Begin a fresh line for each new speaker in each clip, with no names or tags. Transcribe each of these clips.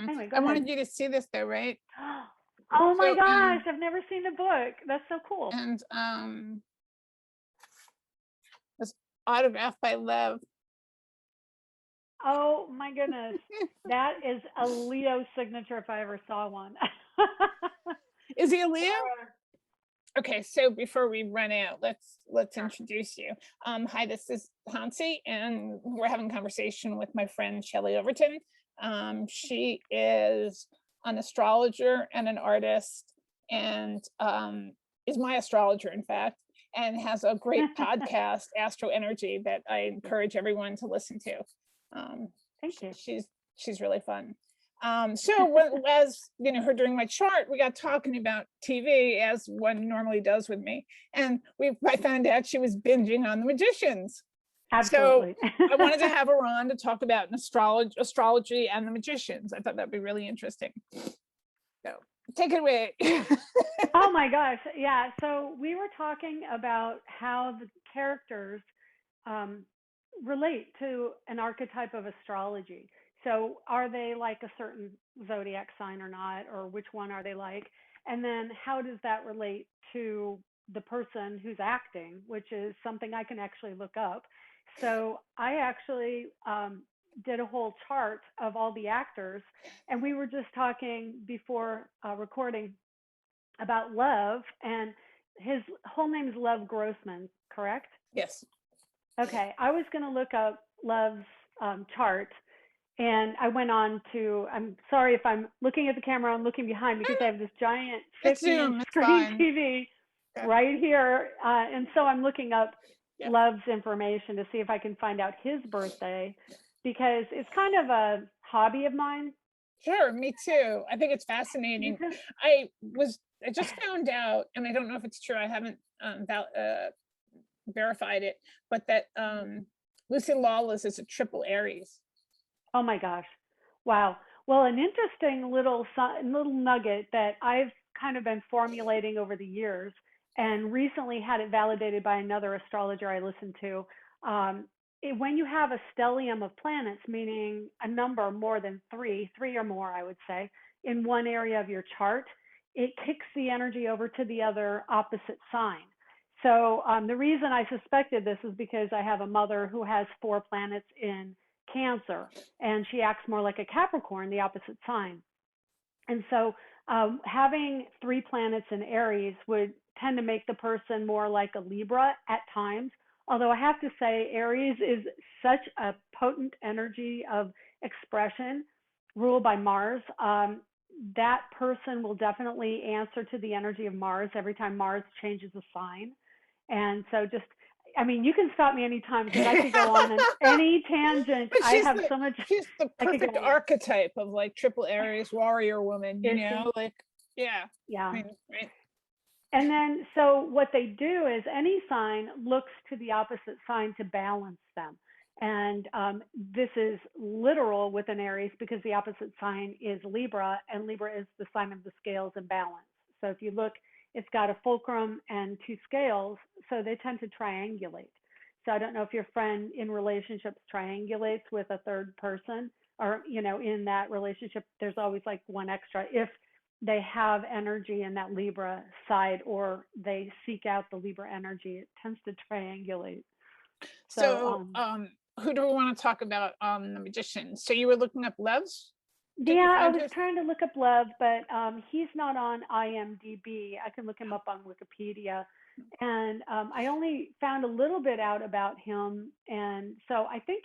Anyway, go
I
ahead.
wanted you to see this though, right?
Oh my
So,
gosh, I've never seen the book. That's so cool.
And it's autographed by Lev.
Oh my goodness. That is a Leo signature if I ever saw one.
Is he a Leo? Okay, so before we run out, let's introduce you. Hi, this is Hansi, and we're having a conversation with my friend Shelley Overton. She is an astrologer and an artist, and is my astrologer, in fact, and has a great podcast, AstroEngery, that I encourage everyone to listen to.
Thank you.
She's really fun. So as you know, her during my chart, we got talking about TV, as one normally does with me, and I found out she was binging on The Magicians.
Absolutely.
So I wanted to have her on to talk about astrology and The Magicians. I thought that'd be really interesting. So take it away.
Oh my gosh, yeah. So we were talking about how the characters relate to an archetype of astrology. So are they like a certain zodiac sign or not, or which one are they like? And then how does that relate to the person who's acting, which is something I can actually look up. So I actually did a whole chart of all the actors, and we were just talking before recording about Lev, and his whole name is Lev Grossman, correct?
Yes.
Okay, I was going to look up Lev's chart, and I went on to, I'm sorry if I'm looking at the camera, I'm looking behind because I have this giant 50-inch screen TV right here, and so I'm looking up Lev's information to see if I can find out his birthday, because it's kind of a hobby of mine.
Sure, me too. I think it's fascinating. I just found out, and I don't know if it's true, I haven't verified it, but that Lucy Lawless is a triple Aries.
Oh my gosh. Wow. Well, an interesting little nugget that I've kind of been formulating over the years, and recently had it validated by another astrologer I listened to. When you have a stellium of planets, meaning a number more than three or more, I would say, in one area of your chart, it kicks the energy over to the other opposite sign. So the reason I suspected this is because I have a mother who has 4 planets in Cancer, and she acts more like a Capricorn, the opposite sign. And so having 3 planets in Aries would tend to make the person more like a Libra at times. Although I have to say, Aries is such a potent energy of expression ruled by Mars. That person will definitely answer to the energy of Mars every time Mars changes a sign. And so just, I mean, you can stop me anytime because I could go on any tangent. I have so much.
She's the perfect archetype of like triple Aries warrior woman, you know, like, yeah.
Yeah.
I mean, right.
And then, so what they do is any sign looks to the opposite sign to balance them. And this is literal with an Aries because the opposite sign is Libra, and Libra is the sign of the scales and balance. So if you look, it's got a fulcrum and 2 scales, so they tend to triangulate. So I don't know if your friend in relationships triangulates with a third person, or, you know, in that relationship, there's always like one extra if they have energy in that Libra side, or they seek out the Libra energy. It tends to triangulate.
So who do we want to talk about The Magician? So you were looking up Lev's?
Yeah, I was trying to look up Lev, but he's not on IMDb. I can look him up on Wikipedia. And I only found a little bit out about him. And so I think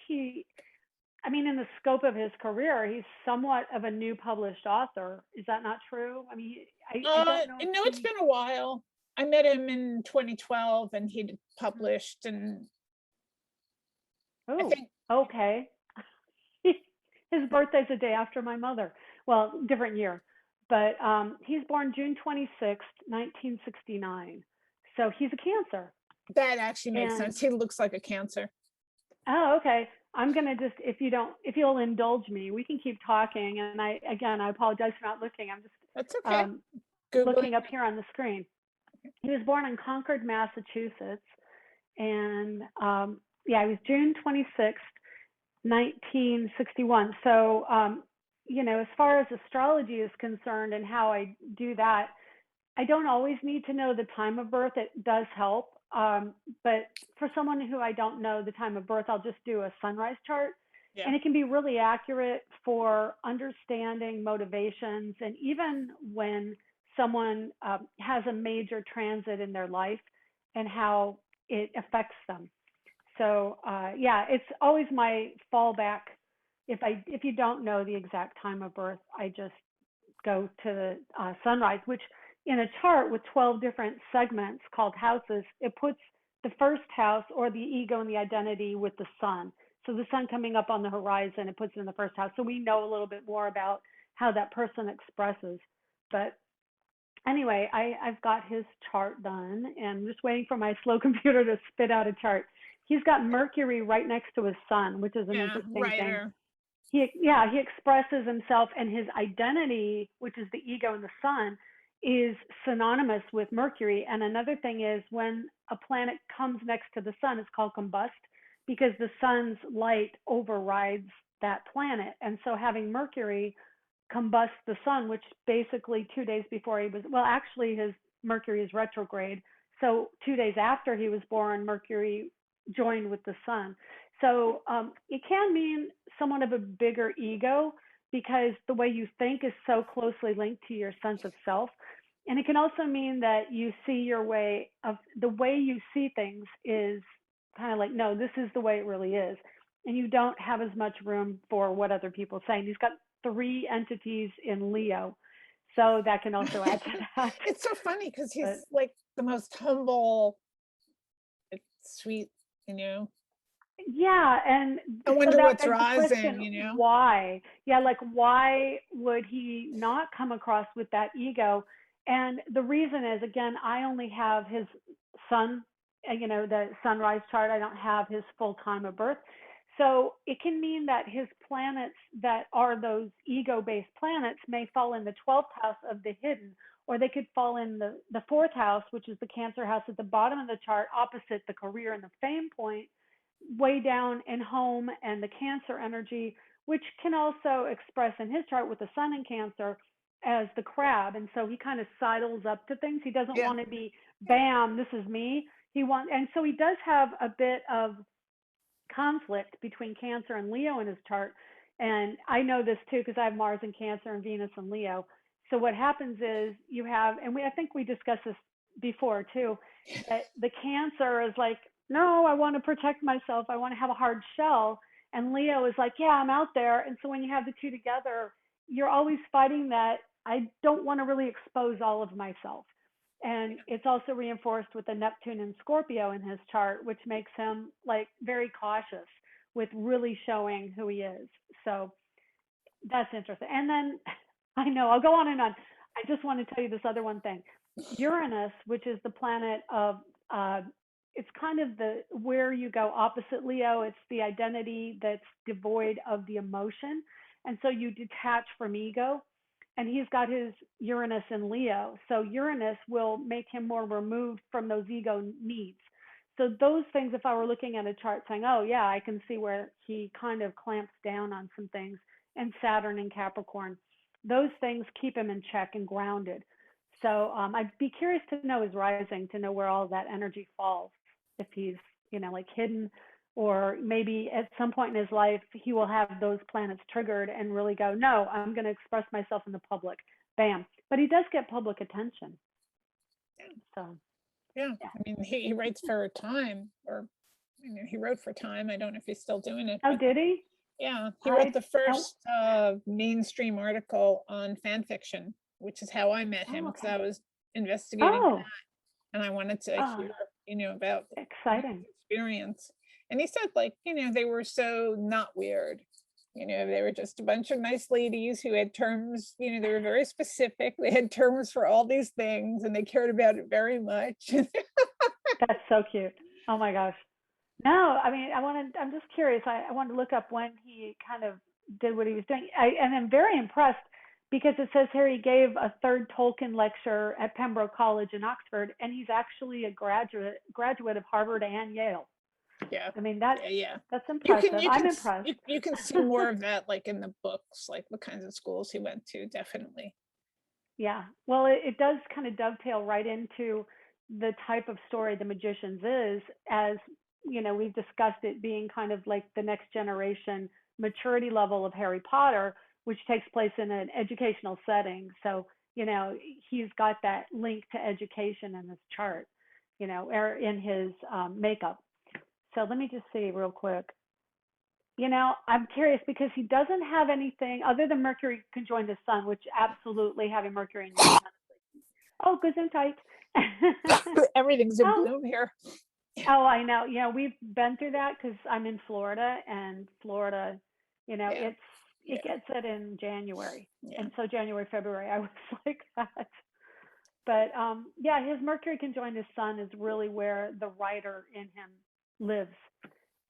I mean, in the scope of his career, he's somewhat of a new published author. Is that not true? I mean, I don't know.
No, it's been a while. I met him in 2012 and he'd published, and
I think, okay. His birthday's a day after my mother. Well, different year. But he's born June 26th, 1969. So he's a Cancer.
That actually makes sense. He looks like a Cancer.
Oh, okay. I'm going to just, if you'll indulge me, we can keep talking. And I apologize for not looking. I'm just
That's okay.
Looking up here on the screen. He was born in Concord, Massachusetts. And he was June 26th, 1961. So as far as astrology is concerned and how I do that, I don't always need to know the time of birth. It does help. But for someone who I don't know the time of birth, I'll just do a sunrise chart.
Yeah.
And it can be really accurate for understanding motivations. And even when someone has a major transit in their life and how it affects them. So yeah, it's always my fallback. If you don't know the exact time of birth, I just go to the sunrise, which in a chart with 12 different segments called houses, it puts the first house or the ego and the identity with the sun. So the sun coming up on the horizon, it puts it in the first house. So we know a little bit more about how that person expresses. But anyway, I've got his chart done and I'm just waiting for my slow computer to spit out a chart. He's got Mercury right next to his sun, which is an
Yeah,
interesting thing.
writer.
He expresses himself, and his identity, which is the ego and the sun, is synonymous with Mercury. And another thing is when a planet comes next to the sun, it's called combust because the sun's light overrides that planet. And so having Mercury combust the sun, which basically 2 days before he was, well, actually his Mercury is retrograde. So 2 days after he was born, Mercury joined with the sun. So it can mean somewhat of a bigger ego because the way you think is so closely linked to your sense of self. And it can also mean that you see the way you see things is kind of like, no, this is the way it really is. And you don't have as much room for what other people say. And he's got 3 entities in Leo. So that can also add to that.
It's so funny because he's like the most humble, sweet,
Yeah, and
I wonder
so
what's
begs the
rising,
question, why? Yeah, like why would he not come across with that ego? And the reason is, again, I only have his sun, the sunrise chart. I don't have his full time of birth. So it can mean that his planets that are those ego-based planets may fall in the 12th house of the hidden, or they could fall in the 4th house, which is the Cancer house at the bottom of the chart, opposite the career and the fame point, way down in home and the Cancer energy, which can also express in his chart with the sun in Cancer as the crab. And so he kind of sidles up to things. He doesn't want to be, bam, this is me. And so he does have a bit of conflict between Cancer and Leo in his chart. And I know this too because I have Mars in Cancer and Venus in Leo. So what happens is you have, and I think we discussed this before too, that the Cancer is like, no, I want to protect myself. I want to have a hard shell. And Leo is like, yeah, I'm out there. And so when you have the two together, you're always fighting that I don't want to really expose all of myself. And it's also reinforced with the Neptune and Scorpio in his chart, which makes him like very cautious with really showing who he is. So that's interesting. And then I know I'll go on and on. I just want to tell you this other one thing. Uranus, which is the planet of it's kind of where you go opposite Leo. It's the identity that's devoid of the emotion. And so you detach from ego. And he's got his Uranus in Leo. So Uranus will make him more removed from those ego needs. So those things, if I were looking at a chart saying, oh, yeah, I can see where he kind of clamps down on some things, and Saturn and Capricorn, those things keep him in check and grounded. So I'd be curious to know his rising, to know where all that energy falls, if he's, like hidden, or maybe at some point in his life, he will have those planets triggered and really go, no, I'm going to express myself in the public. Bam. But he does get public attention. So,
yeah. I mean, he writes for Time, or he wrote for Time. I don't know if he's still doing it.
Oh, did he?
Yeah, he wrote the first mainstream article on fan fiction, which is how I met him, because I was investigating that, and I wanted to hear, about
exciting
experience. And he said, like, they were so not weird. They were just a bunch of nice ladies who had terms, they were very specific. They had terms for all these things and they cared about it very much.
That's so cute. Oh my gosh. No, I mean, I'm just curious. I wanted to look up when he kind of did what he was doing. And I'm very impressed because it says here he gave a 3rd Tolkien lecture at Pembroke College in Oxford, and he's actually a graduate of Harvard and Yale.
Yeah.
I mean,
Yeah.
that's
You can,
impressive. I'm impressed.
you can see more of that like in the books, like the kinds of schools he went to, definitely.
Yeah. Well, it does kind of dovetail right into the type of story The Magicians is, as we've discussed it being kind of like the next generation maturity level of Harry Potter, which takes place in an educational setting. So, he's got that link to education in his chart, or in his makeup. So let me just see real quick. I'm curious because he doesn't have anything other than Mercury conjoined the sun, which absolutely having Mercury in your sun. Oh, Gesundheit.
Everything's in
oh,
bloom here.
oh, I know. We've been through that because I'm in Florida, and Florida,
Yeah.
it gets it in January,
Yeah.
and so January, February, I was like that. But yeah, his Mercury conjoined his sun is really where the writer in him lives.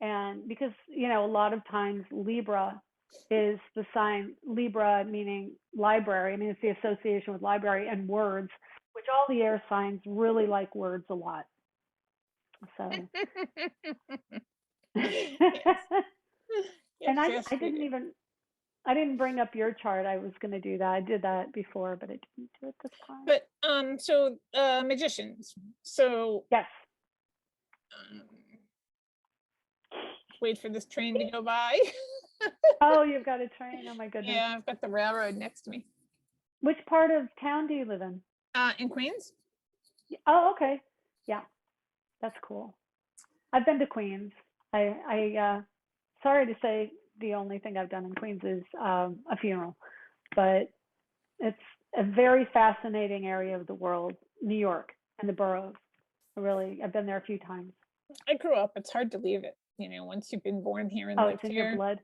And because, a lot of times Libra is the sign, Libra meaning library. I mean, it's the association with library and words, which all the air signs really like words a lot. So,
Yes.
and
Yes, yes,
I
we
didn't
do.
even, I didn't bring up your chart. I was going to do that. I did that before, but I didn't do it this time.
But so magicians. So
Yes.
um, wait for this train to go by.
Oh, you've got a train. Oh my goodness.
Yeah, I've got the railroad next to me.
Which part of town do you live in?
In Queens.
Oh, okay. Yeah, that's cool. I've been to Queens. Sorry to say, the only thing I've done in Queens is a funeral, but it's a very fascinating area of the world, New York and the boroughs. I've been there a few times.
I grew up. It's hard to leave it. Once you've been born here and
Oh,
lived
it's in your
here.
blood.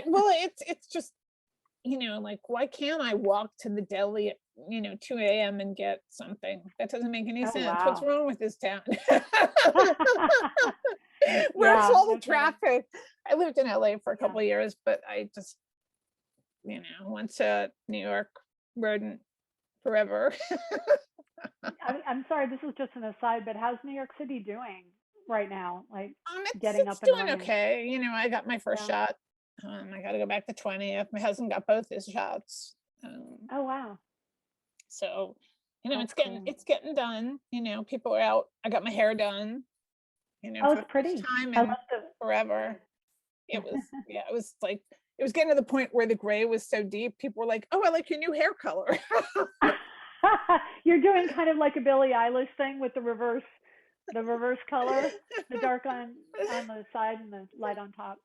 Well, it's just like why can't I walk to the deli at 2 a.m. and get something? That doesn't make any
Oh,
sense. What's
wow.
wrong with this town? Where's
Yeah,
all
no
the
kidding.
traffic? I lived in LA for a
Yeah.
couple of years, but I just went to New York, rodent forever.
I'm sorry, this is just an aside, but how's New York City doing right now? Like getting
It's
up and
doing
running?
okay. I got my first
Yeah.
shot. I got to go back to 20th. My husband got both his shots.
Oh, wow.
So,
That's cool.
it's getting done. People are out. I got my hair done.
Oh,
For
it's
the first
pretty.
time
I love
in forever.
the.
It was yeah. It was like it was getting to the point where the gray was so deep. People were like, "Oh, I like your new hair color."
You're doing kind of like a Billie Eilish thing with the reverse color, the dark on the side and the light on top.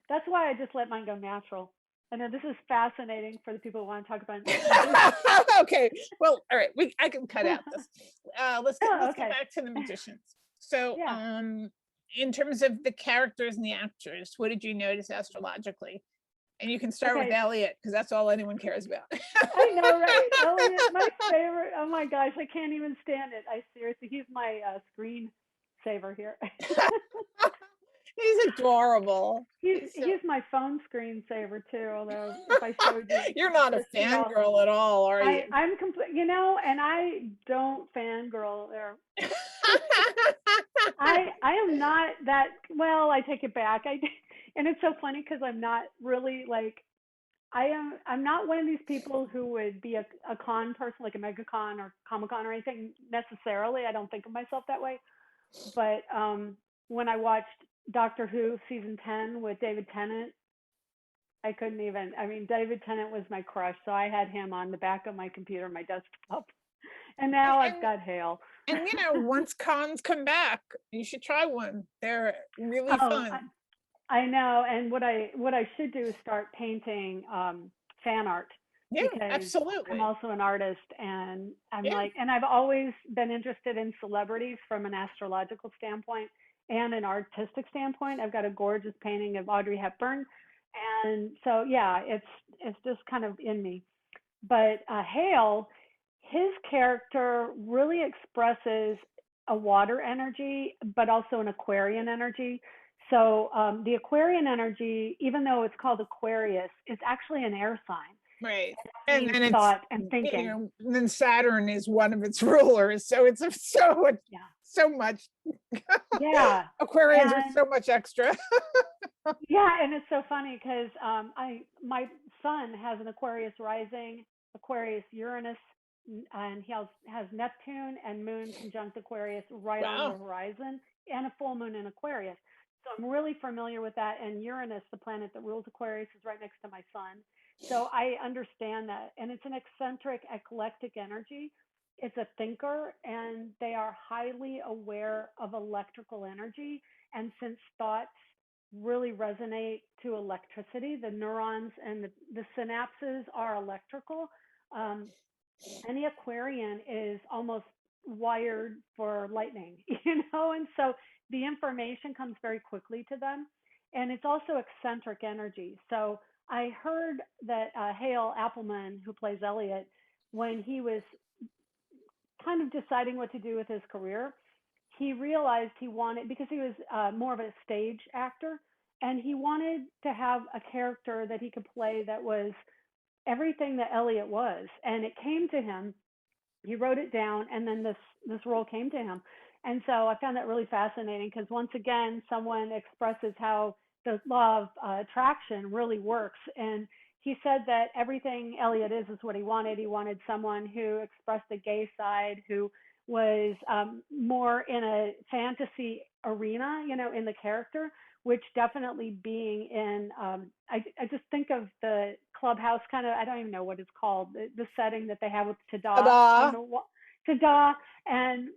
That's why I just let mine go natural. I know this is fascinating for the people who want to talk about.
Okay, well, all right. I can cut out this. Let's
Oh,
get
okay.
back to the magicians. So,
Yeah.
in terms of the characters and the actors, what did you notice astrologically? And you can start with
Okay.
Elliot because that's all anyone cares about.
I know, right? Elliot, my favorite. Oh my gosh, I can't even stand it. I seriously, he's my screen saver here.
He's adorable.
He's my phone screensaver too. Although if I showed you,
You're not a
just see how
fangirl at all, are you?
I'm complete. And I don't fangirl there. I am not that. Well, I take it back. And it's so funny because I'm not really like I'm not one of these people who would be a con person, like a mega con or Comic Con or anything necessarily. I don't think of myself that way. But when I watched Doctor Who season 10 with David Tennant, I couldn't even. I mean, David Tennant was my crush, so I had him on the back of my computer, my desktop, and now I've got Hale.
And once cons come back, you should try one. They're really fun.
I know, and what I should do is start painting fan art.
Yeah,
because
absolutely.
I'm also an artist, and and I've always been interested in celebrities from an astrological standpoint and an artistic standpoint. I've got a gorgeous painting of Audrey Hepburn, and so yeah, it's just kind of in me. But Hale, his character really expresses a water energy, but also an Aquarian energy. So the Aquarian energy, even though it's called Aquarius, is actually an air sign.
Right. And
Means
then it's,
thought and thinking.
then Saturn is one of its rulers. So it's
Yeah.
so much.
Yeah.
Aquarians are
And
so much extra.
yeah, and it's so funny because my son has an Aquarius rising, Aquarius Uranus, and he has Neptune and Moon conjunct Aquarius right on the
Wow.
horizon, and a full moon in Aquarius. So I'm really familiar with that. And Uranus, the planet that rules Aquarius, is right next to my sun. So I understand that, and it's an eccentric, eclectic energy. It's a thinker, and they are highly aware of electrical energy. And since thoughts really resonate to electricity. The neurons and the synapses are electrical. Um, any Aquarian is almost wired for lightning, and so the information comes very quickly to them. And it's also eccentric energy. So I heard that Hale Appleman, who plays Elliot, when he was kind of deciding what to do with his career, he realized he wanted, because he was more of a stage actor, and he wanted to have a character that he could play that was everything that Elliot was. And it came to him. He wrote it down, and then this role came to him. And so I found that really fascinating because once again, someone expresses how the law of attraction really works. And he said that everything Elliot is what he wanted. He wanted someone who expressed the gay side, who was more in a fantasy arena, in the character, which definitely being in, I just think of the clubhouse kind of, I don't even know what it's called, the setting that they have with Tada. I don't
Ta-da.
know what, Tada. And,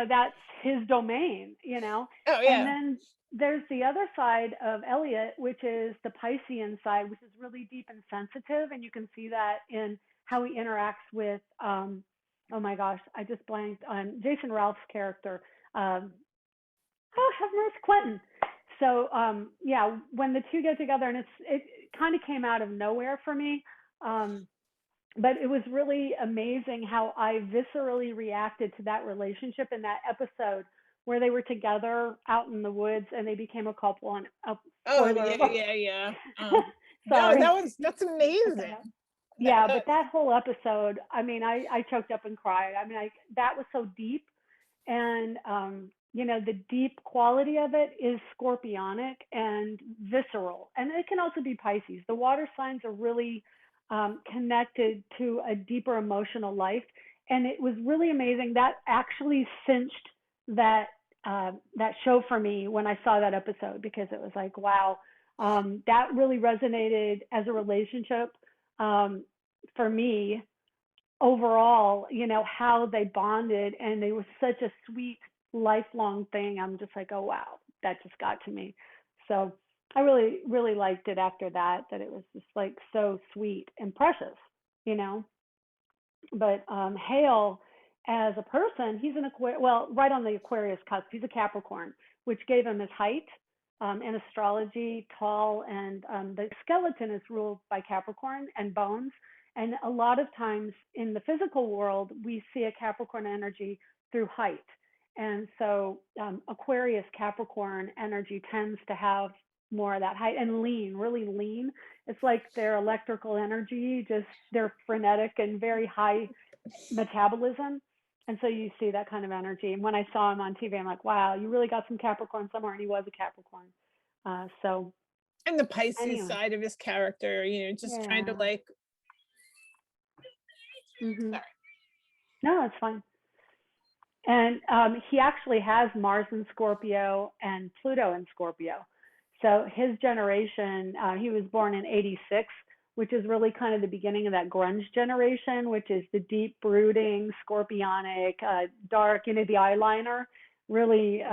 that's his domain,
Oh
and
yeah.
then there's the other side of Elliot, which is the Piscean side, which is really deep and sensitive. And you can see that in how he interacts with, oh my gosh, I just blanked on Jason Ralph's character. Oh, have mercy, Quentin. So yeah, when the two get together, and it kind of came out of nowhere for me, but it was really amazing how I viscerally reacted to that relationship in that episode where they were together out in the woods and they became a couple. And
Oh
spoiler
yeah,
alert.
yeah, yeah. No,
Sorry,
that's
put that
amazing.
out.
That,
Yeah, but
that
that whole episode, I mean, I choked up and cried. I mean, that was so deep. And the deep quality of it is scorpionic and visceral, and it can also be Pisces. The water signs are really connected to a deeper emotional life, and it was really amazing. That actually cinched that that show for me when I saw that episode, because it was like, wow, that really resonated as a relationship for me overall, how they bonded, and they were such a sweet lifelong thing. I'm just like, oh wow, that just got to me. So I really, really liked it after that it was just like so sweet and precious, you know. But Hale, as a person, he's an Aquarius, well, right on the Aquarius cusp. He's a Capricorn, which gave him his height in astrology, tall, and the skeleton is ruled by Capricorn and bones. And a lot of times in the physical world, we see a Capricorn energy through height. And so Aquarius Capricorn energy tends to have more of that height and lean, really lean. It's like their electrical energy, just they're frenetic and very high metabolism. And so you see that kind of energy. And when I saw him on TV, I'm like, wow, you really got some Capricorn somewhere. And he was a Capricorn. So
and the Pisces
anyway,
side of his character, just trying to
yeah.
like.
Mm-hmm.
Sorry.
No, it's fine. And he actually has Mars in Scorpio and Pluto in Scorpio. So his generation, he was born in '86, which is really kind of the beginning of that grunge generation, which is the deep, brooding, scorpionic, dark, the eyeliner really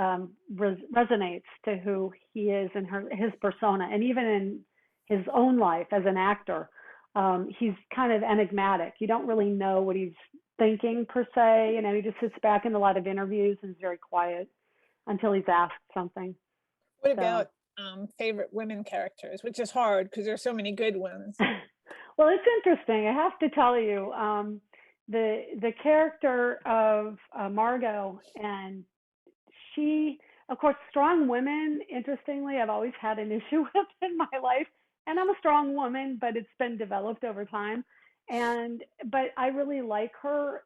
resonates to who he is and his persona. And even in his own life as an actor, he's kind of enigmatic. You don't really know what he's thinking per se. He just sits back in a lot of interviews and is very quiet until he's asked something.
What
So.
about favorite women characters, which is hard because there's so many good ones.
Well, it's interesting. I have to tell you, the character of Margot, and she, of course, strong women, interestingly, I've always had an issue with in my life. and I'm a strong woman, but it's been developed over time. But I really like her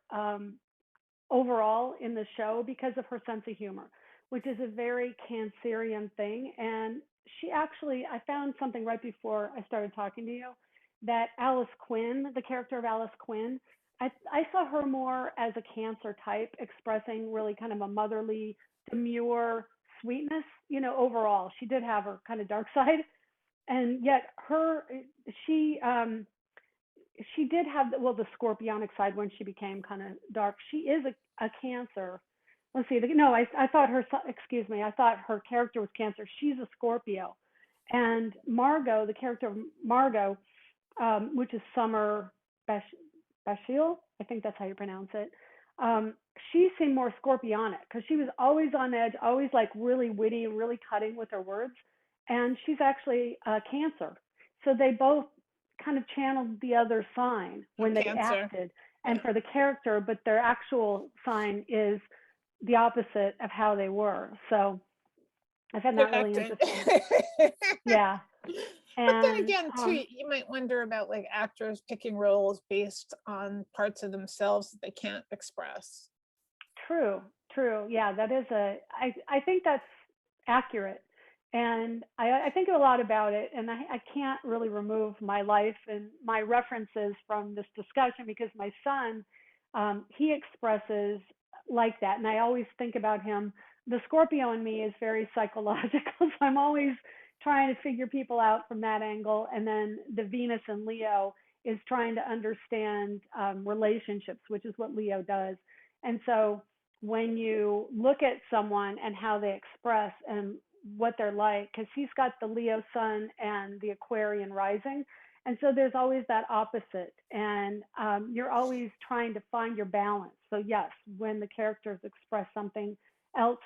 overall in the show because of her sense of humor, which is a very Cancerian thing. And she actually, I found something right before I started talking to you that Alice Quinn, the character of Alice Quinn, I saw her more as a Cancer type, expressing really kind of a motherly, demure sweetness. Overall, she did have her kind of dark side, and yet she um, she did have the scorpionic side when she became kind of dark. She is a Cancer. Let's see. No, I thought her. Excuse me. I thought her character was Cancer. She's a Scorpio, and Margot, the character of Margot, which is Summer Bashil. I think that's how you pronounce it. She seemed more scorpionic because she was always on edge, always like really witty, really cutting with her words. And she's actually Cancer. So they both kind of channeled the other sign when they acted and for the character, but their actual sign is the opposite of how they were. So I found that really interesting. Yeah.
But then again, too, you might wonder about like actors picking roles based on parts of themselves that they can't express.
True. Yeah, that is I think that's accurate. And I think a lot about it, and I can't really remove my life and my references from this discussion because my son, he expresses like that. And I always think about him. The Scorpio in me is very psychological, so I'm always trying to figure people out from that angle. And then the Venus in Leo is trying to understand relationships, which is what Leo does. And so when you look at someone and how they express and what they're like, because he's got the Leo sun and the Aquarian rising. And so there's always that opposite. And you're always trying to find your balance. So yes, when the characters express something else,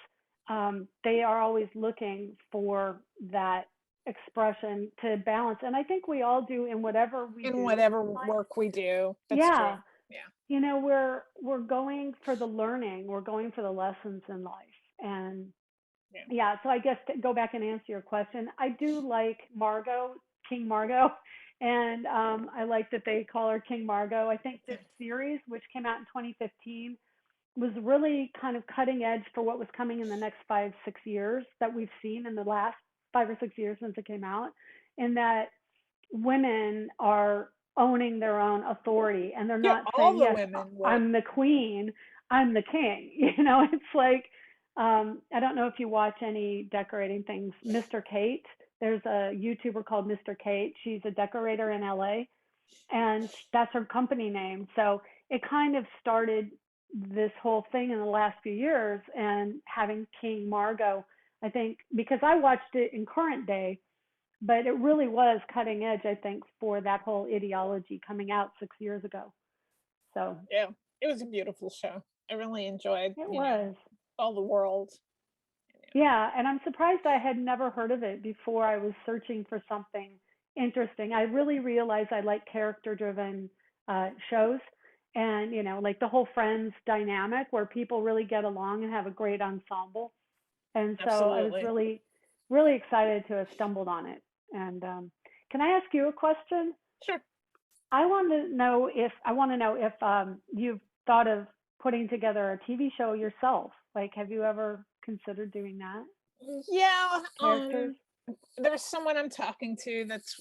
they are always looking for that expression to balance. And I think we all do in whatever we do.
Whatever work we do. That's
yeah.
True. Yeah.
We're going for the learning, we're going for the lessons in life. And yeah, so I guess to go back and answer your question, I do like Margot, King Margot, and I like that they call her King Margot. I think this series, which came out in 2015, was really kind of cutting edge for what was coming in the next 5-6 years that we've seen in the last 5 or 6 years since it came out, in that women are owning their own authority, and they're not saying, yes, I'm the queen, I'm the king. It's like, I don't know if you watch any decorating things. Mr. Kate, there's a YouTuber called Mr. Kate. She's a decorator in LA, and that's her company name. So it kind of started this whole thing in the last few years, and having King Margot, I think, because I watched it in current day, but it really was cutting edge, I think, for that whole ideology coming out 6 years ago. So
yeah, it was a beautiful show. I really enjoyed
it. Was
all the world.
Yeah, and I'm surprised I had never heard of it before I was searching for something interesting. I really realized I like character-driven shows, and like the whole Friends dynamic where people really get along and have a great ensemble. And so
Absolutely.
I was really, really excited to have stumbled on it. And can I ask you a question?
Sure.
I want to know if you've thought of putting together a TV show yourself. Like, have you ever considered doing that?
Yeah.
Characters?
There's someone I'm talking to that's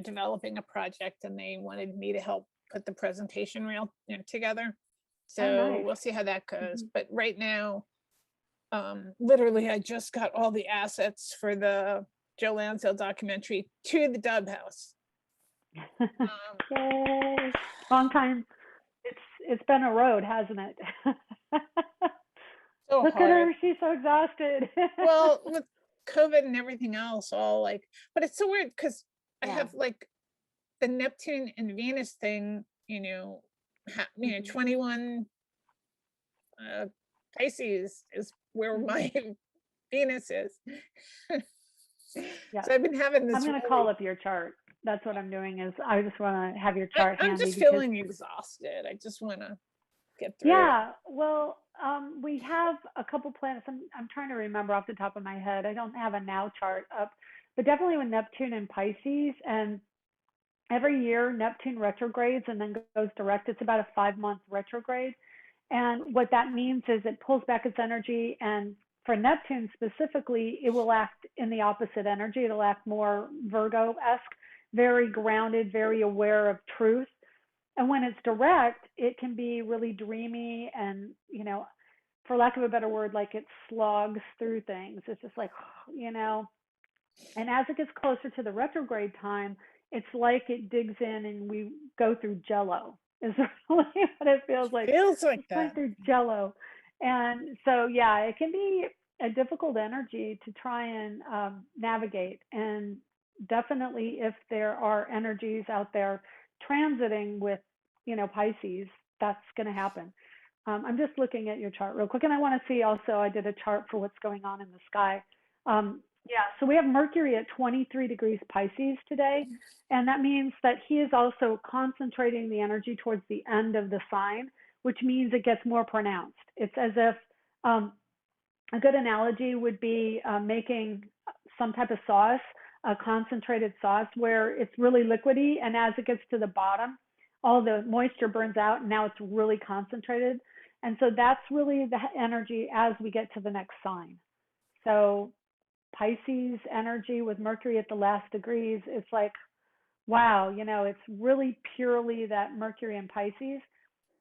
developing a project, and they wanted me to help put the presentation reel together. So
nice.
We'll see how that goes. But right now, literally, I just got all the assets for the Joe Lansdale documentary to the Dub House.
Yay! Long time. It's been a road, hasn't it?
So
Look
hard.
at her; she's so exhausted.
Well, with COVID and everything else, all like, but it's so weird because I have like the Neptune and Venus thing. 21 Pisces is where my Venus is.
Yeah.
So I've been having this.
I'm going to call up your chart. That's what I'm doing. Is I just want to have your chart handy.
I'm just feeling exhausted. I just want to get through.
Yeah. Well, we have a couple planets. I'm trying to remember off the top of my head. I don't have a now chart up, but definitely with Neptune and Pisces. And every year Neptune retrogrades and then goes direct. It's about a 5 month retrograde. And what that means is it pulls back its energy. And for Neptune specifically, it will act in the opposite energy. It'll act more Virgo esque, very grounded, very aware of truth. And when it's direct, it can be really dreamy and, for lack of a better word, like it slogs through things. It's just like, you know, and as it gets closer to the retrograde time, it's like it digs in and we go through jello, is really what it feels like.
Feels like
Going
that.
through jello. And so, yeah, it can be a difficult energy to try and navigate. And definitely, if there are energies out there transiting with, Pisces, that's going to happen. I'm just looking at your chart real quick, and I want to see also, I did a chart for what's going on in the sky. Yeah, so we have Mercury at 23 degrees Pisces today, and that means that he is also concentrating the energy towards the end of the sign, which means it gets more pronounced. It's as if a good analogy would be making some type of sauce, a concentrated sauce where it's really liquidy, and as it gets to the bottom, all the moisture burns out, and now it's really concentrated. And so that's really the energy as we get to the next sign. So Pisces energy with Mercury at the last degrees, it's like, wow, it's really purely that Mercury and Pisces.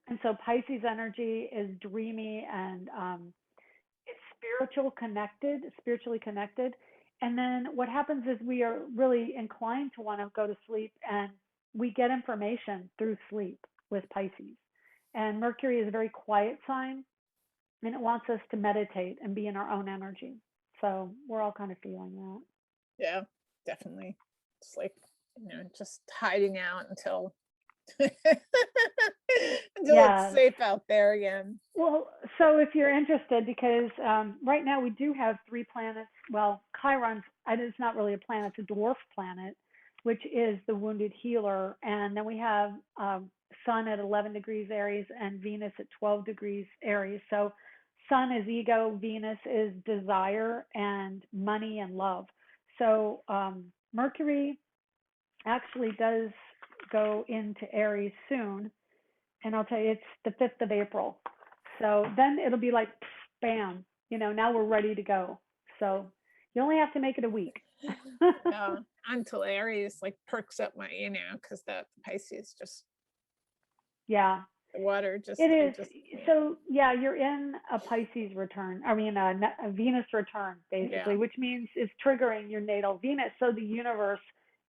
And so Pisces energy is dreamy and it's spiritually connected. And then what happens is we are really inclined to want to go to sleep, and we get information through sleep with Pisces. And Mercury is a very quiet sign, and it wants us to meditate and be in our own energy. So we're all kind of feeling that.
Yeah, definitely. It's like, just hiding out until it's safe out there again.
Well, so if you're interested, because right now we do have 3 planets. Well, Chiron's, it's not really a planet, it's a dwarf planet, which is the wounded healer. And then we have Sun at 11 degrees Aries and Venus at 12 degrees Aries. So Sun is ego, Venus is desire and money and love. So Mercury actually does go into Aries soon. And I'll tell you, it's the 5th of April. So then it'll be like, bam, now we're ready to go. So you only have to make it a week.
Until Aries like perks up my, because that Pisces just,
yeah,
the water just,
it is. So yeah, you're in a Pisces return. I mean, a Venus return, basically, which means it's triggering your natal Venus. So the universe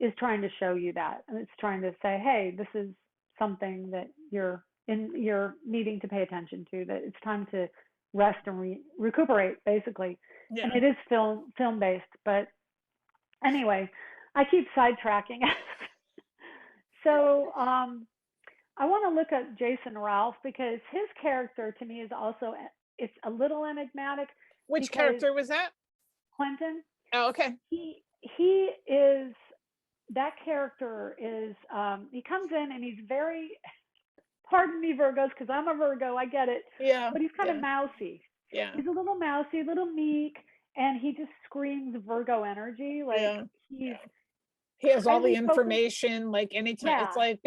is trying to show you that, and it's trying to say, hey, this is something that you're needing to pay attention to, that it's time to rest and recuperate, basically. Yeah. And it is film based, but anyway, I keep sidetracking. So I want to look at Jason Ralph, because his character to me is also, it's a little enigmatic.
Which character was that?
Clinton.
Oh, okay.
He is, that character is, he comes in and he's very, pardon me, Virgos, because I'm a Virgo, I get it.
Yeah.
But he's kind of mousy.
Yeah.
He's a little mousy, a little meek, and he just screams Virgo energy. Like he
has all the information, like anytime. It's like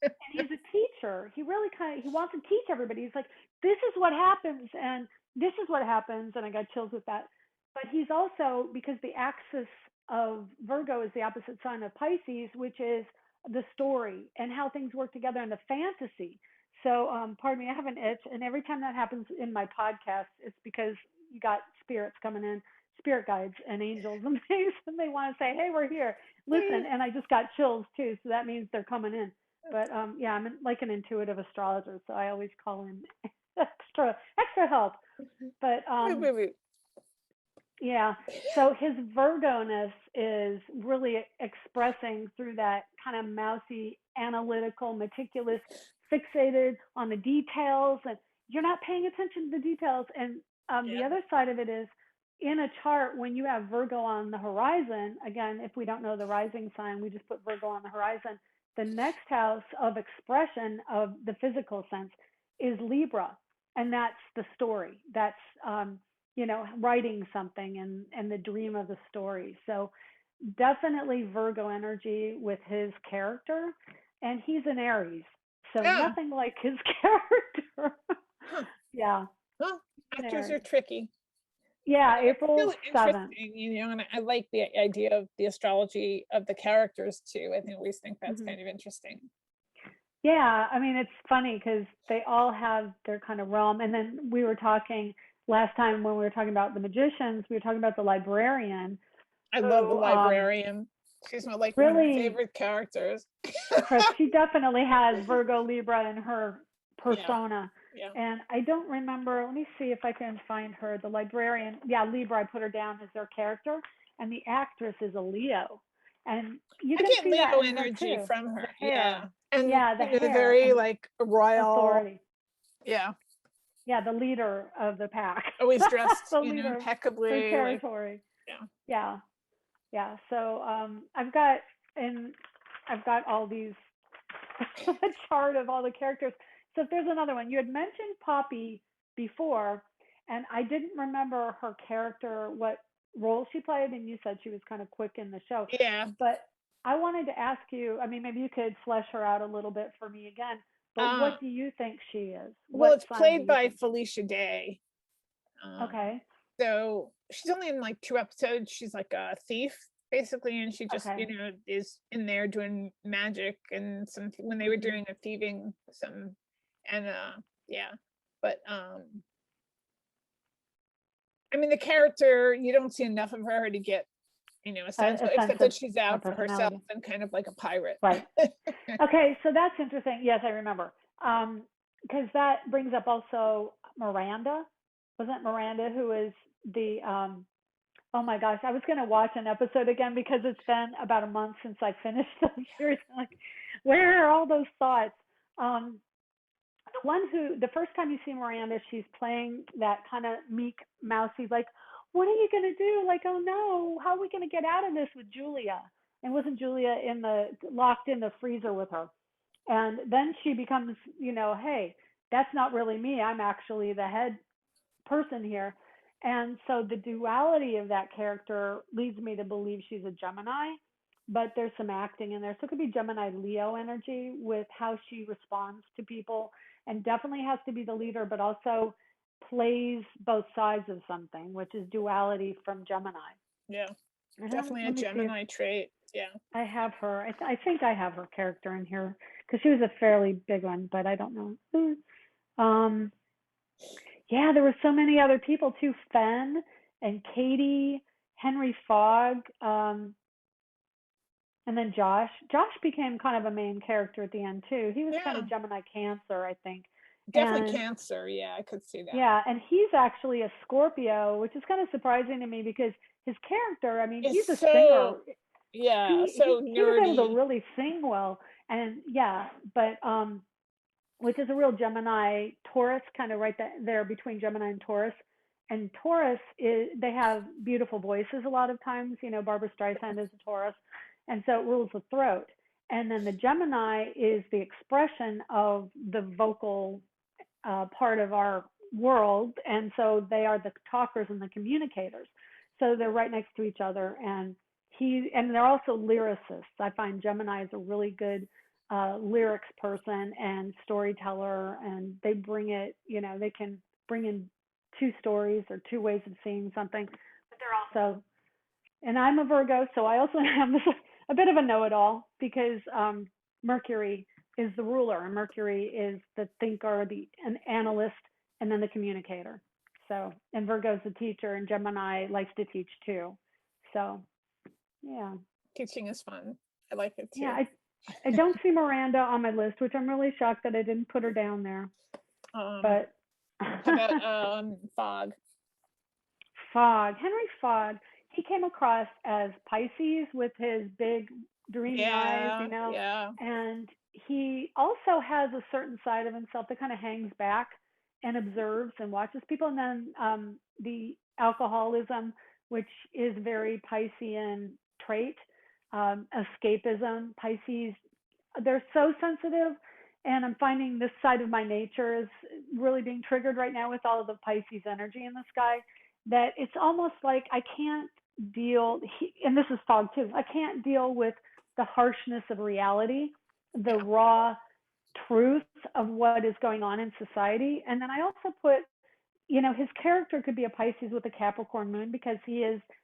and he's a teacher. He really he wants to teach everybody. He's like, this is what happens, and this is what happens, and I got chills with that. But he's also, because the axis of Virgo is the opposite sign of Pisces, which is the story and how things work together in the fantasy. So, pardon me, I have an itch, and every time that happens in my podcast, it's because you got spirits coming in, spirit guides and angels and things, and they want to say, hey, we're here, listen. And I just got chills too, so that means they're coming in. But yeah, I'm like an intuitive astrologer, so I always call in extra help. But yeah, so his Virgo-ness is really expressing through that kind of mousy, analytical, meticulous, fixated on the details, and you're not paying attention to the details. And the other side of it is, in a chart, when you have Virgo on the horizon, again, if we don't know the rising sign, we just put Virgo on the horizon. The next house of expression of the physical sense is Libra, and that's the story. That's writing something and the dream of the story. So definitely Virgo energy with his character, and he's an Aries, so
Yeah.
nothing like his character.
Huh.
Yeah,
Well,
an
actors are
Aries.
tricky.
Yeah,
It's
April
still
7th.
interesting, and I like the idea of the astrology of the characters too. I always think that's
Hmm.
kind of interesting.
Yeah, I mean, it's funny because they all have their kind of realm. And then we were talking last time when we were talking about the magicians, we were talking about the librarian
I love the
who
librarian. She's one of my
really,
favorite characters.
she definitely has Virgo Libra in her
Yeah,
persona.
yeah.
And I don't remember, let me see if I can find her. The librarian, yeah, Libra, I put her down as their character. And the actress is a Leo. And you
I
can
get
see that
Leo
in her
energy
too.
from
The
her. Yeah.
hair.
And
Yeah, the
the
hair
very
and
like royal,
authority.
yeah,
Yeah, the leader of the pack,
always dressed,
the leader of her
impeccably, like,
territory.
yeah.
Yeah, yeah. So and I've got all these a chart of all the characters. So if there's another one, you had mentioned Poppy before, and I didn't remember her character, what role she played, and you said she was kind of quick in the show.
Yeah.
But I wanted to ask you, I mean, maybe you could flesh her out a little bit for me again. But
Uh,
what do you think she is?
well,
What
it's
sign do
played
you
by
think?
Felicia Day. Um,
Okay.
so she's only in like 2 episodes. She's like a thief basically, and she just,
Okay.
is in there doing magic and some when they were
Hmm.
doing a thieving some, and yeah. But I mean, the character, you don't see enough of her to get, a sense,
A sense
except that
of
she's
her
out for herself
personality.
and kind of like a pirate.
Right. Okay, so that's interesting. Yes, I remember. Because that brings up also Miranda. Wasn't Miranda who is the oh my gosh, I was gonna watch an episode again because it's been about a month since I finished the series. I'm like, where are all those thoughts? Um, the one who the first time you see Miranda, she's playing that kind of meek, mousy, like, what are you gonna do? Like, oh no, how are we gonna get out of this with Julia? And wasn't Julia in the locked in the freezer with her? And then she becomes, hey, that's not really me. I'm actually the head person here. And so the duality of that character leads me to believe she's a Gemini, but there's some acting in there. So it could be Gemini Leo energy with how she responds to people, and definitely has to be the leader, but also plays both sides of something, which is duality from Gemini.
Yeah,
I don't,
definitely a
let me see if
Gemini trait. Yeah.
I have her. I think I have her character in here because she was a fairly big one, but I don't know. Um, yeah, there were so many other people too. Fen and Katie, Henry Fogg, and then Josh. Josh became kind of a main character at the end too. He was kind
Yeah,
of Gemini Cancer, I think.
definitely
And
Cancer. Yeah, I could see that.
yeah, and he's actually a Scorpio, which is kind of surprising to me because his character, I mean,
It's
he's a singer.
so, yeah,
He
so
he was able to
nerdy.
really sing well, and yeah, but which is a real Gemini Taurus, kind of right there between Gemini and Taurus. And Taurus is, they have beautiful voices a lot of times. Barbara Streisand is a Taurus, and so it rules the throat. And then the Gemini is the expression of the vocal part of our world, and so they are the talkers and the communicators. So they're right next to each other, and they're also lyricists. I find Gemini is a really good lyrics person and storyteller, and they bring it. They can bring in two stories or two ways of seeing something, but they're also. And I'm a Virgo, so I also have this, a bit of a know-it-all because Mercury is the ruler, and Mercury is the thinker, an analyst, and then the communicator. So, and Virgo's the teacher, and Gemini likes to teach too. So, yeah,
Teaching is fun. I like it
yeah.
too.
I don't see Miranda on my list, which I'm really shocked that I didn't put her down there.
Um,
But
how about Fog?
Fogg, Henry Fogg, he came across as Pisces with his big dreamy eyes,
Yeah, yeah.
and he also has a certain side of himself that kind of hangs back and observes and watches people. And then the alcoholism, which is very Piscean trait, escapism. Pisces, they're so sensitive. And I'm finding this side of my nature is really being triggered right now with all of the Pisces energy in the sky, that it's almost like I can't deal, and this is fog too, I can't deal with the harshness of reality, the
Yeah.
raw truth of what is going on in society. And then I also put, his character could be a Pisces with a Capricorn moon, because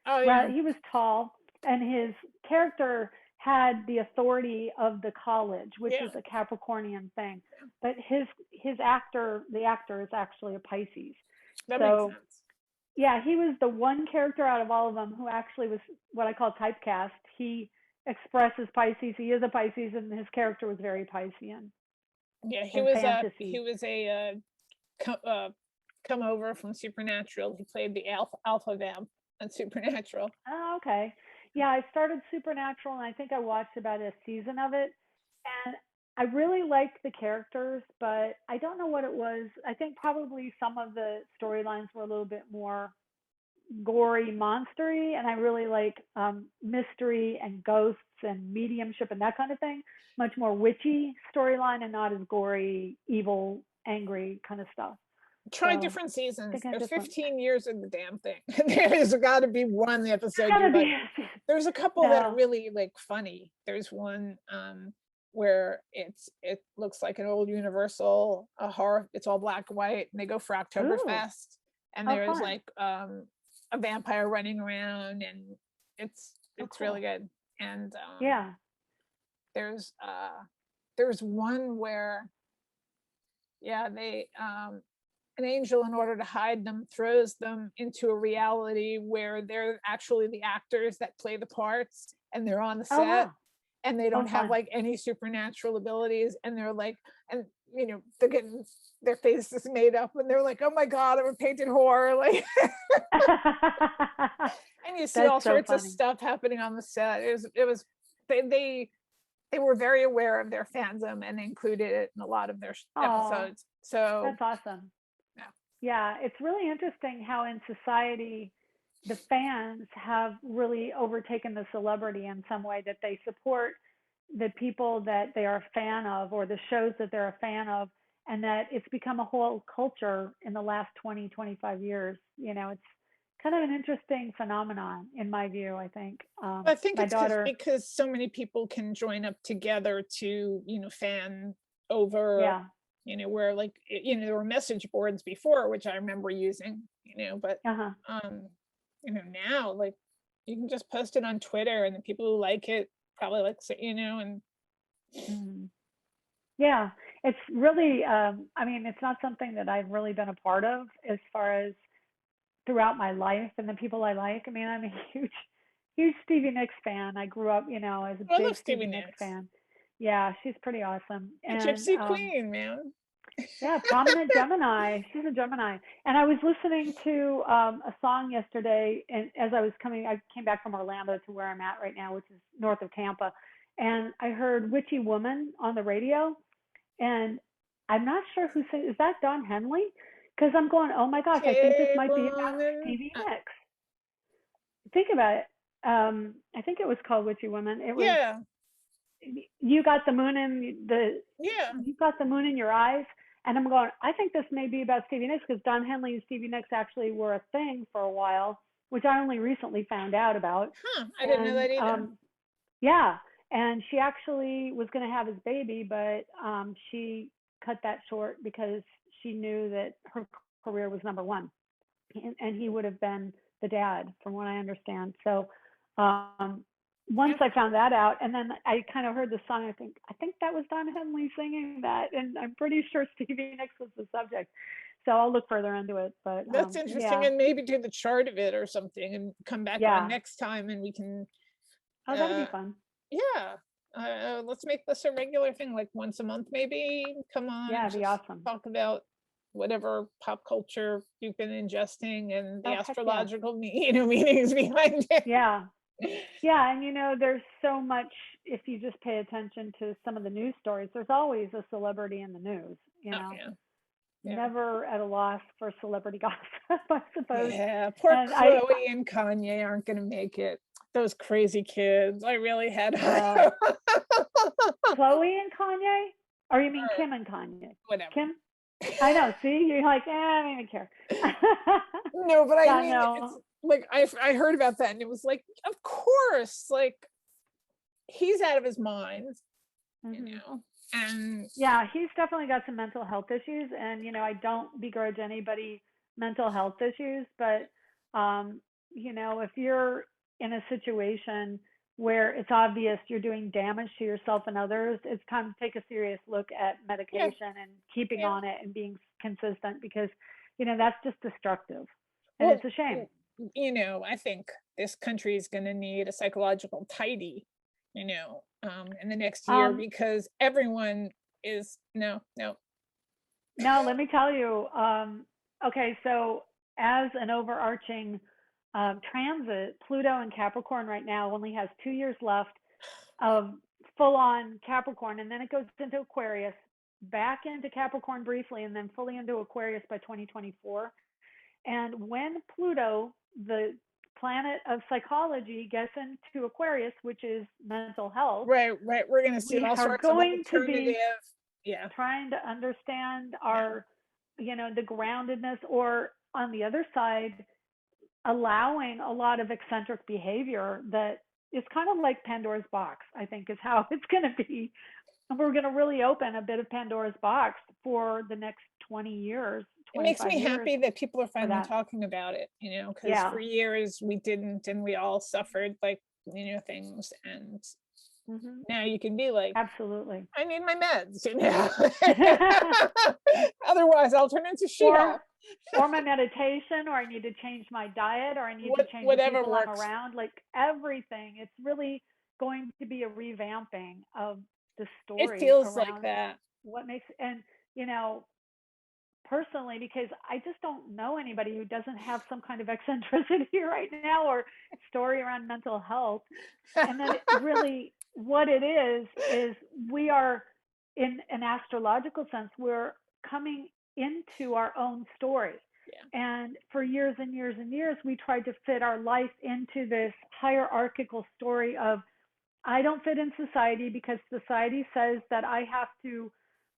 Oh yeah.
he was tall, and his character had the authority of the college, which
Yeah.
is a Capricornian thing. But the actor is actually a Pisces.
That makes
So
sense.
yeah, he was the one character out of all of them who actually was what I call typecast. He expresses Pisces. He is a Pisces, and his character was very Piscean
Yeah,
in
he
fantasy.
was a come over from Supernatural. He played the alpha vamp on Supernatural.
Oh, okay. Yeah, I started Supernatural, and I think I watched about a season of it. And I really liked the characters, but I don't know what it was. I think probably some of the storylines were a little bit more gory, monstery, and I really like mystery and ghosts and mediumship and that kind of thing. Much more witchy storyline, and not as gory, evil, angry kind of stuff.
Try
So
different
I
seasons.
think I'm
There's
different.
15 years of the damn thing. There's got to be one episode you
Gotta
like.
be.
There's a couple that are
No.
really like funny. There's one where it looks like an old Universal a horror. It's all black and white, and they go for
Ooh.
Oktoberfest, and
Oh,
there's
fun.
like a vampire running around, and it's
Oh,
really
cool.
good. And
Yeah.
there's one where they an angel, in order to hide them, throws them into a reality where they're actually the actors that play the parts, and they're on the
Oh,
set,
wow.
and they
Oh,
don't have
fun.
like any supernatural abilities, and they're like, and they're getting their faces made up, and they're like, oh my god, I'm a painted whore, like. And you see
That's
all
so
sorts of
funny.
stuff happening on the set. It was they were very aware of their fandom and included it in a lot of their
Oh,
episodes. So
that's awesome.
yeah.
Yeah, it's really interesting how in society the fans have really overtaken the celebrity in some way, that they support the people that they are a fan of, or the shows that they're a fan of, and that it's become a whole culture in the last 20, 25 years. It's kind of an interesting phenomenon in my view, I think.
I think
My
it's because
daughter,
so many people can join up together to fan over,
yeah,
where like there were message boards before, which I remember using, but
uh-huh.
um now, like, you can just post it on Twitter, and the people who like it probably like it, and
Mhm. Yeah, it's really, I mean, it's not something that I've really been a part of as far as throughout my life and the people I like. I mean, I'm a huge Stevie Nicks fan. I grew up, as a
I love
big
Stevie
Stevie Nicks
Nicks.
fan. Yeah, she's pretty awesome.
A
And
gypsy queen, man.
yeah, prominent Gemini. She's a Gemini. And I was listening to a song yesterday, and as I came back from Orlando to where I'm at right now, which is north of Tampa, and I heard "Witchy Woman" on the radio, and I'm not sure who said. Is that Don Henley? Because I'm going, oh my gosh, I think this might be
Cable
about
and
Stevie Nicks. Think about it. I think it was called "Witchy Woman." It was
yeah,
you got the moon in the
yeah.
you got the moon in your eyes. And I'm going, I think this may be about Stevie Nicks, because Don Henley and Stevie Nicks actually were a thing for a while, which I only recently found out about.
Huh, I didn't know
And
that either.
yeah, and she actually was going to have his baby, but she cut that short because she knew that her career was number one, and he would have been the dad, from what I understand. So once
Yeah.
I found that out, and then I kind of heard the song, I think that was Don Henley singing that, and I'm pretty sure Stevie Nicks was the subject. So I'll look further into it. But
That's interesting,
yeah,
and maybe do the chart of it or something, and come back on
yeah.
next time, and we can
Oh, that'd be
uh
fun.
yeah, let's make this a regular thing, like once a month maybe. Come on
Yeah,
and
it'd be
just
awesome.
talk about whatever pop culture you've been ingesting, and the
Oh, heck yeah.
astrological meanings behind it.
Yeah. Yeah, and there's so much, if you just pay attention to some of the news stories, there's always a celebrity in the news.
Oh yeah, yeah.
Never at a loss for celebrity gossip, I suppose.
Yeah, poor
And
Chloe and Kanye aren't gonna make it. Those crazy kids. I really had
uh
high.
Chloe and Kanye? Or you mean
Or
Kim and Kanye?
whatever.
Kim? I know. See, you're like, I don't even care.
No, but I
Yeah,
mean, it's
no.
like I heard about that and it was like, of course, like he's out of his mind,
Hmm.
and
Yeah, he's definitely got some mental health issues, and I don't begrudge anybody mental health issues, but um, if you're in a situation where it's obvious you're doing damage to yourself and others, it's time to take a serious look at
yeah,
medication and keeping
yeah.
on it and being consistent, because that's just destructive, and it's
Well,
a shame.
I think this country is going to need a psychological tidy, in the next year,
Um,
because everyone is no, no.
No, let me tell you. Okay, so as an overarching transit, Pluto in Capricorn right now only has 2 years left of full on Capricorn, and then it goes into Aquarius, back into Capricorn briefly, and then fully into Aquarius by 2024. And when Pluto, the planet of psychology, gets into Aquarius, which is mental health,
Right, right. We're going to see
we
all
are
sorts of
going to
alternative.
be
Yeah,
trying to understand
yeah.
our, the groundedness, or on the other side, allowing a lot of eccentric behavior that is kind of like Pandora's box, I think is how it's going to be. And we're going to really open a bit of Pandora's box for the next 20 years,
It makes
25
me
years
happy that people are
for
finally
that.
talking about it, because
Yeah.
for years we didn't, and we all suffered like, things. And
Hmm.
now you can be like,
Absolutely.
I need my meds, Otherwise, I'll turn into She-Hulk.
or or my meditation, or I need to change my diet, or I need to change the
Whatever
people I'm
works.
around, like everything. It's really going to be a revamping of the
It
story
feels like
around
that.
what makes, and you know personally, because I just don't know anybody who doesn't have some kind of eccentricity right now, or story around mental health. And then really what it is we are, in an astrological sense, we're coming into our own story.
Yeah.
And for years and years and years, we tried to fit our life into this hierarchical story of, I don't fit in society because society says that I have to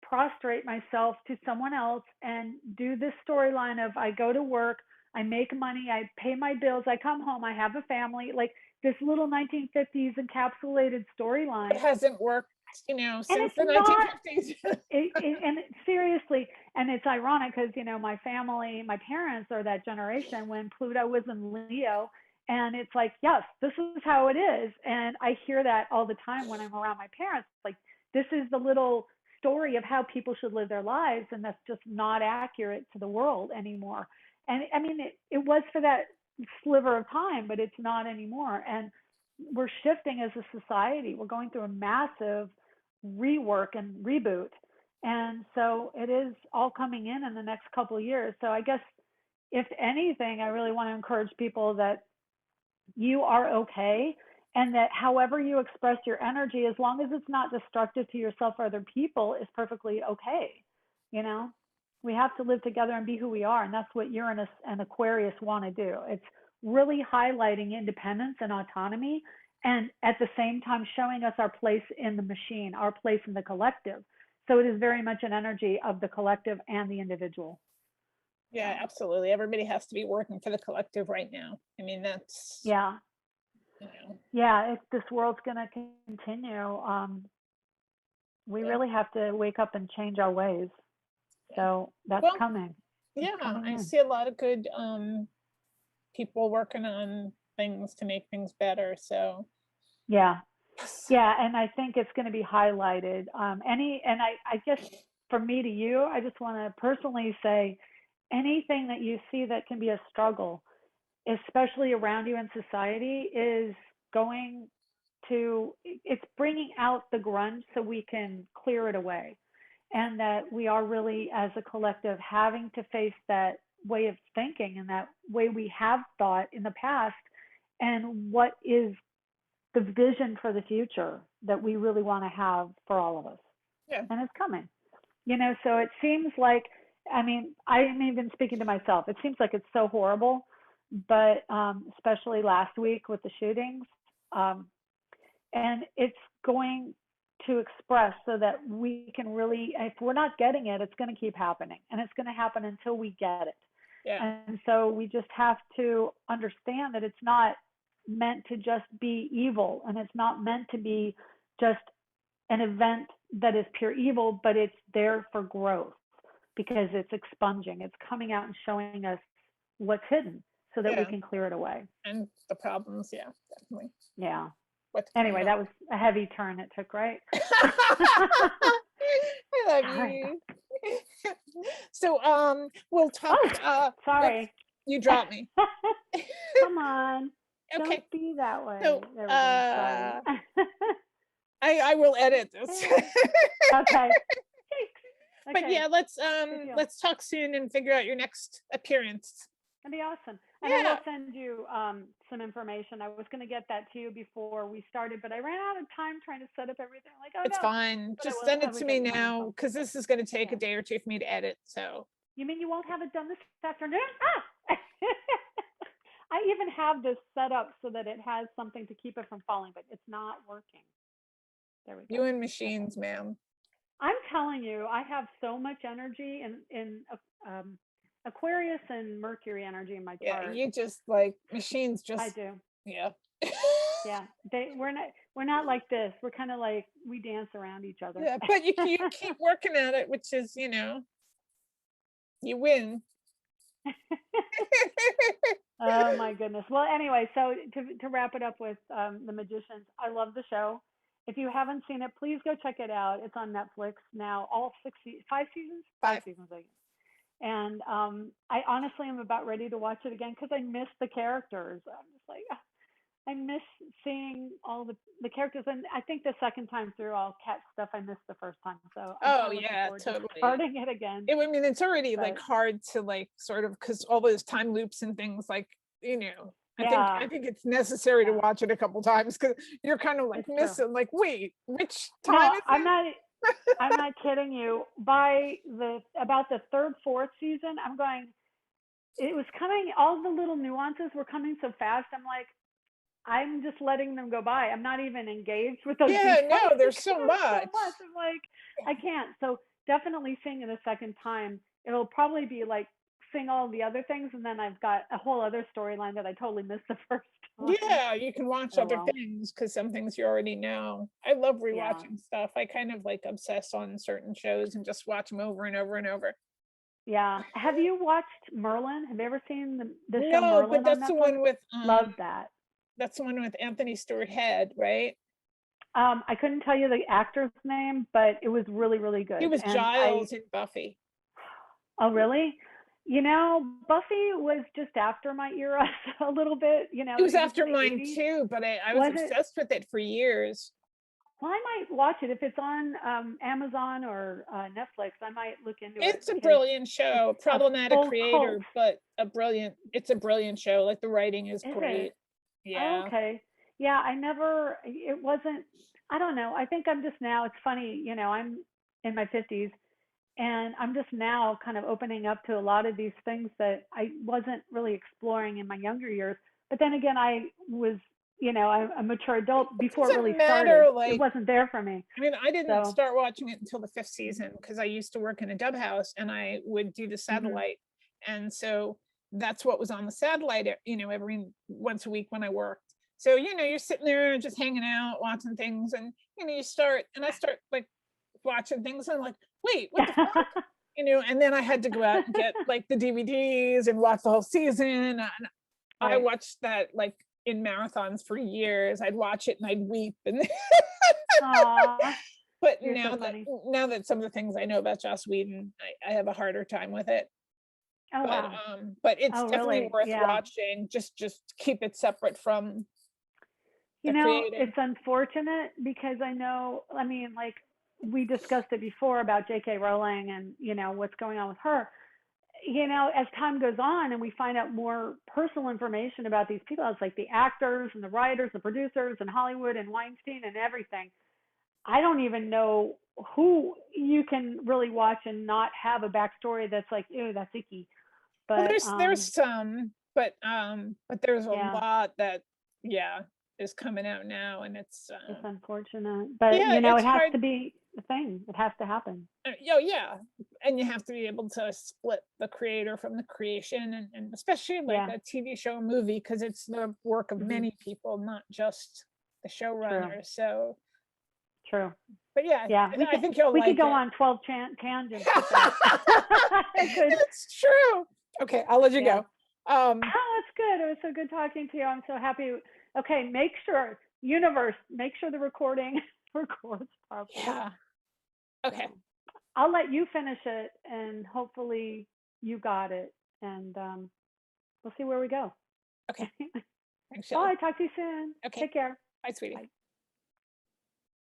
prostrate myself to someone else and do this storyline of, I go to work, I make money, I pay my bills, I come home, I have a family, like this little 1950s encapsulated
It
storyline.
hasn't worked,
And
since
it's
the
not,
1950s.
and seriously, and it's ironic because my family, my parents are that generation when Pluto was in Leo, and it's like, yes, this is how it is, and I hear that all the time when I'm around my parents. Like, this is the little story of how people should live their lives, and that's just not accurate to the world anymore. And I mean, it was for that sliver of time, but it's not anymore. And we're shifting as a society. We're going through a massive rework and reboot. And so it is all coming in the next couple of years. So I guess, if anything, I really want to encourage people that you are okay, and that however you express your energy, as long as it's not destructive to yourself or other people, is perfectly okay. You know, we have to live together and be who we are. And that's what Uranus and Aquarius want to do. It's really highlighting independence and autonomy, and at the same time showing us our place in the machine, our place in the collective. So it is very much an energy of the collective and the individual.
Yeah,
So,
absolutely. Everybody has to be working for the collective right now. I mean, that's,
yeah.
you know,
Yeah, if this world's going to continue, we
yeah,
really have to wake up and change our ways.
yeah.
So that's
Well,
coming. It's
yeah,
coming
I
in.
see a lot of good people working on things to make things better. So,
Yeah.
yes.
Yeah. And I think it's going to be highlighted. And I guess for me to you, I just want to personally say, anything that you see that can be a struggle, especially around you in society, is going it's bringing out the grunge so we can clear it away. And that we are really, as a collective, having to face that way of thinking and that way we have thought in the past, and what is the vision for the future that we really want to have for all of us.
Yeah.
And it's coming. So it seems like, I mean, I'm even speaking to myself, it seems like it's so horrible, but especially last week with the shootings, and it's going to express so that we can really, if we're not getting it, it's going to keep happening, and it's going to happen until we get it.
Yeah.
And so we just have to understand that it's not meant to just be evil, and it's not meant to be just an event that is pure evil, but it's there for growth because it's expunging, it's coming out and showing us what's hidden so that we
Yeah.
can clear it away.
And the problems, yeah, definitely.
Yeah.
What's
Anyway,
going
that
on?
was a heavy turn it took, right?
I love
Sorry.
you. So we'll talk
Oh,
oops,
sorry.
you dropped me.
Come on. Don't
Okay.
be that way.
So
There we go. Sorry.
I will edit this.
Okay.
But
Okay.
yeah,
Good deal.
let's talk soon and figure out your next appearance.
That'd be awesome. And I
Yeah.
will send you some information. I was going to get that to you before we started, but I ran out of time trying to set up everything. I'm like, oh
It's
no.
fine.
But
Just
I
send it
will
to
get
me
you my
now
info.
because this is going to take a
Yeah.
day or two for me to edit. So
You mean you won't have it done this afternoon? Ah! I even have this set up so that it has something to keep it from falling, but it's not working. There we go.
you and machines, ma'am.
I'm telling you, I have so much energy in Aquarius and Mercury energy in my
Yeah,
chart.
you just like machines.
I
Just
do.
yeah.
Yeah, we're not like this. We're kind of like we dance around each other.
Yeah, but you keep working at it, which is you win.
Oh my goodness. Well, anyway, so to wrap it up with the Magicians, I love the show. If you haven't seen it, please go check it out. It's on Netflix now. All 5 seasons,
5.
seasons, I guess. And I honestly am about ready to watch it again because I miss the characters. I'm just like, I miss seeing all the characters, and I think the second time through, I'll catch stuff I missed the first time. So I'm
Oh
kind of looking
yeah,
forward to
totally.
starting it again.
I mean, it's already like
But
hard to like sort of because all those time loops and things like I
yeah,
think it's necessary to
yeah,
watch it a couple times because you're kind of like
it's true.
missing like wait which time
No,
is
I'm
this?
not. I'm not kidding you. By about the third, fourth season, I'm going. It was coming. All the little nuances were coming so fast. I'm like, I'm just letting them go by. I'm not even engaged with those
Yeah,
details
no, there's
because
so
there's so
much.
much. I'm like, I can't. So definitely seeing it a second time. It'll probably be like seeing all the other things, and then I've got a whole other storyline that I totally missed the first time.
Yeah, you can watch
Oh
other
well,
things because some things you already know. I love
yeah,
rewatching stuff. I kind of like obsess on certain shows and just watch them over and over and over.
yeah. Have you watched Merlin? Have you ever seen the show
No, but
Merlin on Netflix? Love that.
that's the one with Anthony Stewart Head, right?
I couldn't tell you the actor's name, but it was really, really
He
good.
was
And
Giles in Buffy.
oh, really? Buffy was just after my era a little bit.
It was
It was in
after
the
mine
80s.
too, but I was
Was it?
obsessed with it for years.
Well, I might watch it if it's on Amazon or Netflix. I might look into it
It's a
because
brilliant
it's
show,
a
problematic
full cult.
creator, but it's a brilliant show. Like the writing is
Is
great.
it? Oh,
Yeah.
okay. Yeah, it wasn't, I don't know. I think I'm just now, it's funny, I'm in my 50s and I'm just now kind of opening up to a lot of these things that I wasn't really exploring in my younger years. But then again, I was, I'm a mature adult
It
before it
doesn't
really started.
matter,
It
like
wasn't there for me.
I mean, I didn't
So,
start watching it until the 5th season because I used to work in a dub house and I would do the
hmm
satellite. And so that's what was on the satellite, every once a week when I worked. So, you're sitting there just hanging out, watching things, and I start like watching things, and I'm like, wait, what the fuck? And then I had to go out and get like the DVDs and watch the whole season. And I
right.
watched that like in marathons for years. I'd watch it and I'd weep. And
Aw,
but
you're so funny.
now that some of the things I know about Joss Whedon, I have a harder time with it.
Oh,
But
wow.
but it's
Oh,
definitely
really?
worth
Yeah.
watching. Just keep it separate from the creating.
It's unfortunate because I mean, like we discussed it before about J.K. Rowling and, what's going on with her. As time goes on and we find out more personal information about these people, it's like the actors and the writers, the producers, and Hollywood and Weinstein and everything. I don't even know who you can really watch and not have a backstory that's like, ew, that's icky.
Well,
But
there's some, but there's a
yeah,
lot that yeah. is coming out now, and it's
unfortunate, but
yeah,
it
it's
has
hard.
to be a thing. It has to happen.
Oh yeah, and you have to be able to split the creator from the creation, and especially like
Yeah.
a TV show or movie, because it's the work of
Hmm.
many people, not just the
True.
showrunner. So,
True.
but yeah,
Yeah,
I think you'll
we could
like
go
it.
on 12 tangents with that. I could.
It's true. Okay, I'll let you
Yeah.
go.
Oh, it's good. It was so good talking to you. I'm so happy. Okay, make sure, universe, make sure the recording records properly.
Yeah. Okay.
So, I'll let you finish it, and hopefully you got it, and we'll see where we go.
Okay. Thanks, Shelley.
Bye. Talk to you soon.
Okay.
Take care.
Bye, sweetie.
Bye.